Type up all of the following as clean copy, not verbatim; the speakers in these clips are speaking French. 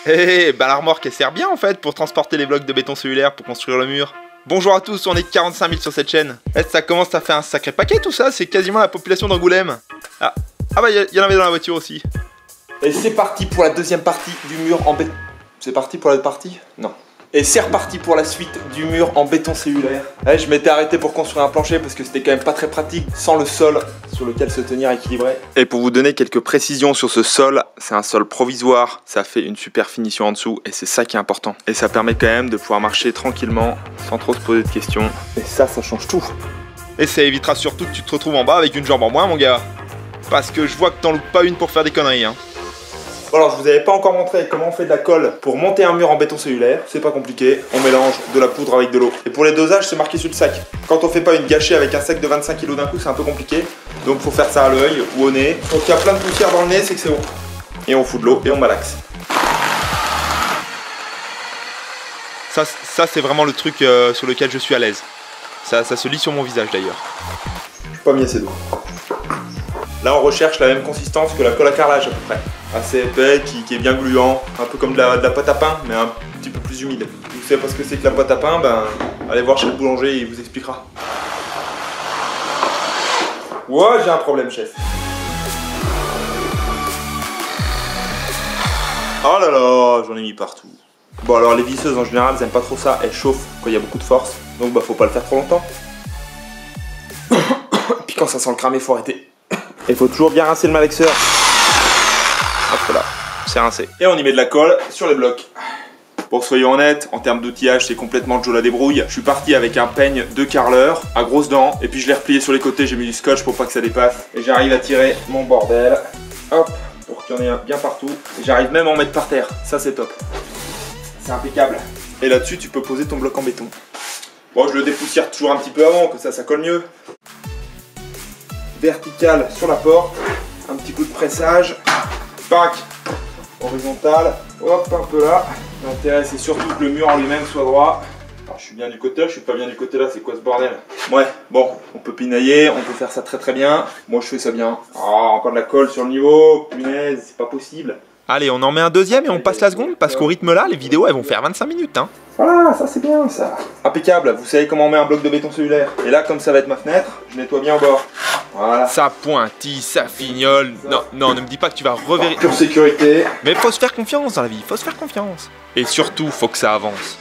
Bah la remorque elle sert bien en fait pour transporter les blocs de béton cellulaire pour construire le mur. Bonjour à tous, on est 45 000 sur cette chaîne. Ça commence à faire un sacré paquet tout ça, c'est quasiment la population d'Angoulême. Ah bah y en avait dans la voiture aussi. Et c'est parti pour la deuxième partie du mur en béton. C'est parti pour la partie? Non. Et c'est reparti pour la suite du mur en béton cellulaire. Je m'étais arrêté pour construire un plancher parce que c'était quand même pas très pratique sans le sol sur lequel se tenir équilibré. Et pour vous donner quelques précisions sur ce sol, c'est un sol provisoire, ça fait une super finition en dessous et c'est ça qui est important. Et ça permet quand même de pouvoir marcher tranquillement sans trop se poser de questions. Et ça change tout. Et ça évitera surtout que tu te retrouves en bas avec une jambe en moins mon gars. Parce que je vois que t'en loupes pas une pour faire des conneries hein. Bon alors je vous avais pas encore montré comment on fait de la colle pour monter un mur en béton cellulaire, c'est pas compliqué, on mélange de la poudre avec de l'eau. Et pour les dosages c'est marqué sur le sac. Quand on fait pas une gâchée avec un sac de 25 kg d'un coup c'est un peu compliqué, donc faut faire ça à l'œil ou au nez. Donc il y a plein de poussière dans le nez, c'est que c'est bon. Et on fout de l'eau et on malaxe. Ça c'est vraiment le truc sur lequel je suis à l'aise. Ça se lit sur mon visage d'ailleurs. Je suis pas mis assez d'eau. Là on recherche la même consistance que la colle à carrelage à peu près. Assez épais, qui est bien gluant, un peu comme de la pâte à pain, mais un petit peu plus humide. Vous savez pas ce que c'est que la pâte à pain, ben allez voir chez le boulanger, il vous expliquera. Ouais, j'ai un problème chef. Oh là là, j'en ai mis partout. Bon alors les visseuses en général, elles aiment pas trop ça, elles chauffent quand il y a beaucoup de force, donc bah faut pas le faire trop longtemps. Puis quand ça sent le cramer, faut arrêter. Il faut toujours bien rincer le malaxeur. Hop là, c'est rincé. Et on y met de la colle sur les blocs. Bon, soyons honnêtes, en termes d'outillage, c'est complètement Joe la débrouille. Je suis parti avec un peigne de carreleur à grosses dents, et puis je l'ai replié sur les côtés, j'ai mis du scotch pour pas que ça dépasse. Et j'arrive à tirer mon bordel, hop, pour qu'il y en ait un bien partout. Et j'arrive même à en mettre par terre, ça c'est top. C'est impeccable. Et là-dessus, tu peux poser ton bloc en béton. Bon, je le dépoussière toujours un petit peu avant, que ça colle mieux. Vertical sur la porte, un petit coup de pressage, pack, horizontal, hop, un peu là. L'intérêt c'est surtout que le mur en lui-même soit droit. Alors, je suis bien du côté là, je suis pas bien du côté là, c'est quoi ce bordel? Ouais, bon, on peut pinailler, on peut faire ça très très bien. Moi je fais ça bien. Ah, encore de la colle sur le niveau, punaise, c'est pas possible. Allez, on en met un deuxième et on passe la seconde parce qu'au rythme là, les vidéos elles vont faire 25 minutes hein. Voilà, ça c'est bien ça. Impeccable, vous savez comment on met un bloc de béton cellulaire. Et là, comme ça va être ma fenêtre, je nettoie bien au bord. Voilà. Ça pointille, ça fignole. Non, ne me dis pas que tu vas revérifier. Pure sécurité. Mais faut se faire confiance dans la vie, faut se faire confiance. Et surtout, faut que ça avance.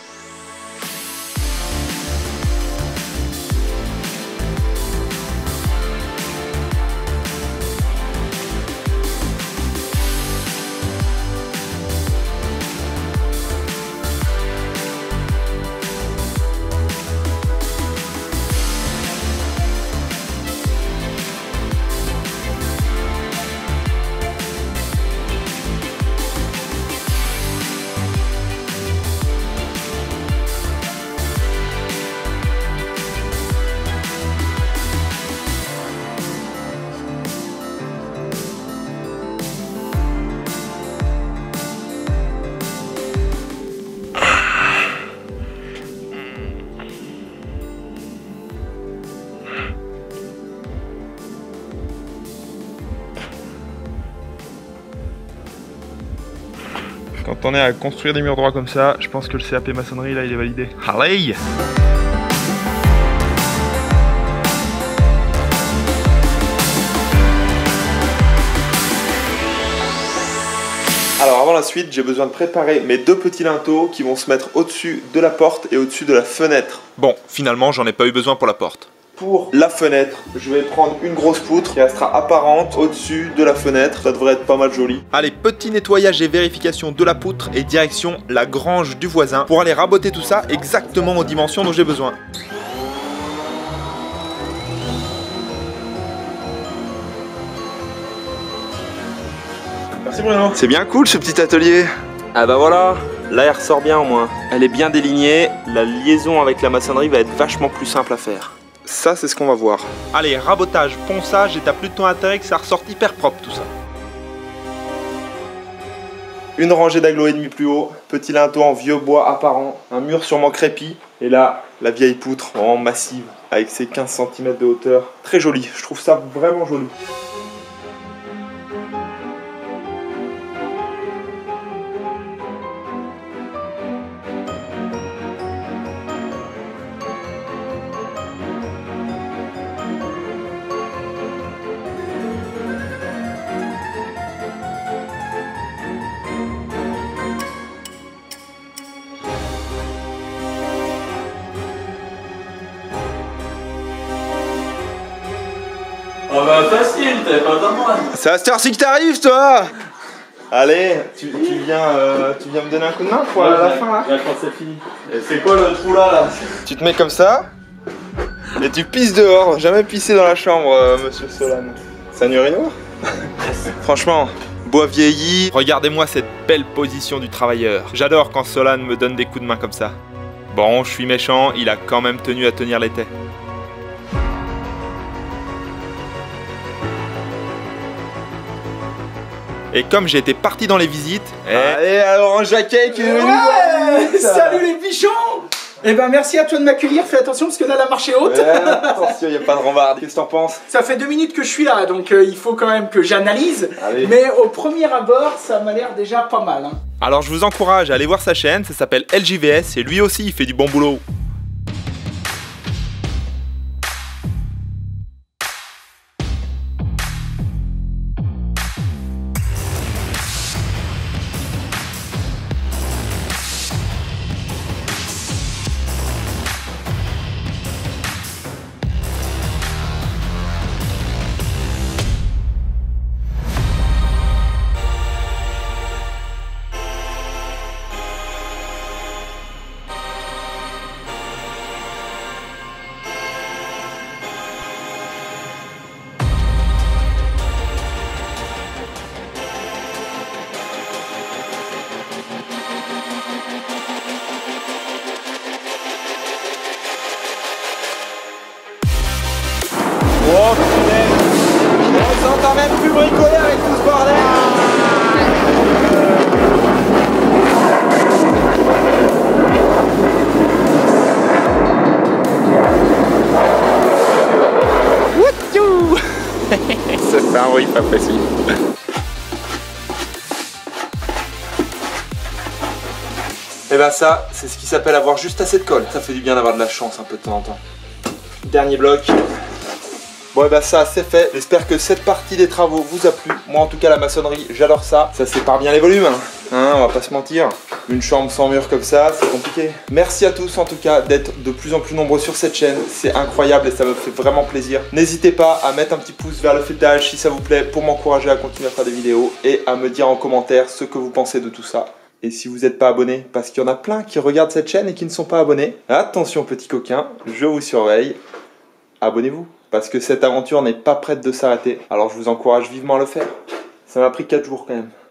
Quand on est à construire des murs droits comme ça, je pense que le CAP maçonnerie là il est validé. Allez! Alors avant la suite, j'ai besoin de préparer mes deux petits linteaux qui vont se mettre au-dessus de la porte et au-dessus de la fenêtre. Bon, finalement j'en ai pas eu besoin pour la porte. Pour la fenêtre, je vais prendre une grosse poutre qui restera apparente au-dessus de la fenêtre. Ça devrait être pas mal joli. Allez, petit nettoyage et vérification de la poutre et direction la grange du voisin pour aller raboter tout ça exactement aux dimensions dont j'ai besoin. Merci Bruno. C'est bien cool ce petit atelier. Ah bah voilà, là elle ressort bien au moins. Elle est bien délignée, la liaison avec la maçonnerie va être vachement plus simple à faire. Ça c'est ce qu'on va voir. Allez, rabotage, ponçage et t'as plus de ton intérêt que ça ressorte hyper propre tout ça. Une rangée d'agglos et demi plus haut, petit linteau en vieux bois apparent, un mur sûrement crépi, et là, la vieille poutre en massive, avec ses 15 cm de hauteur. Très joli, je trouve ça vraiment joli. tranquille, t'avais pas besoin de moi. C'est à cette heure-ci que t'arrives, toi. Allez, tu viens me donner un coup de main pour la fin là. Quand c'est fini. Et c'est quoi le trou là? Tu te mets comme ça et tu pisses dehors. Jamais pisser dans la chambre, monsieur Solane. C'est un urinoir. Franchement, bois vieilli. Regardez-moi cette belle position du travailleur. J'adore quand Solane me donne des coups de main comme ça. Bon, je suis méchant, il a quand même tenu à tenir l'été. Et comme j'étais parti dans les visites... Allez, alors Jacquet qui est venu. Ouais, salut les bichons. Eh ben merci à toi de m'accueillir, fais attention parce que là la marche est haute. Attention, il n'y a pas de rambarde. Qu'est-ce que t'en penses? Ça fait 2 minutes que je suis là, donc il faut quand même que j'analyse. Mais au premier abord, ça m'a l'air déjà pas mal. Hein. Alors je vous encourage à aller voir sa chaîne, ça s'appelle LJVS et lui aussi il fait du bon boulot. Oh putain, on s'entend même plus bricoler avec tout ce bordel. Wouhou. Ça fait un bruit pas possible. Et ben ça, c'est ce qui s'appelle avoir juste assez de colle. Ça fait du bien d'avoir de la chance un peu de temps en temps. Dernier bloc. Bon et bah ça c'est fait, j'espère que cette partie des travaux vous a plu. Moi en tout cas la maçonnerie j'adore ça, ça sépare bien les volumes hein, on va pas se mentir. Une chambre sans mur comme ça, c'est compliqué. Merci à tous en tout cas d'être de plus en plus nombreux sur cette chaîne, c'est incroyable et ça me fait vraiment plaisir. N'hésitez pas à mettre un petit pouce vers le fêtage si ça vous plaît pour m'encourager à continuer à faire des vidéos et à me dire en commentaire ce que vous pensez de tout ça. Et si vous n'êtes pas abonné, parce qu'il y en a plein qui regardent cette chaîne et qui ne sont pas abonnés, attention petit coquin, je vous surveille, abonnez-vous. Parce que cette aventure n'est pas prête de s'arrêter. Alors je vous encourage vivement à le faire. Ça m'a pris 4 jours quand même.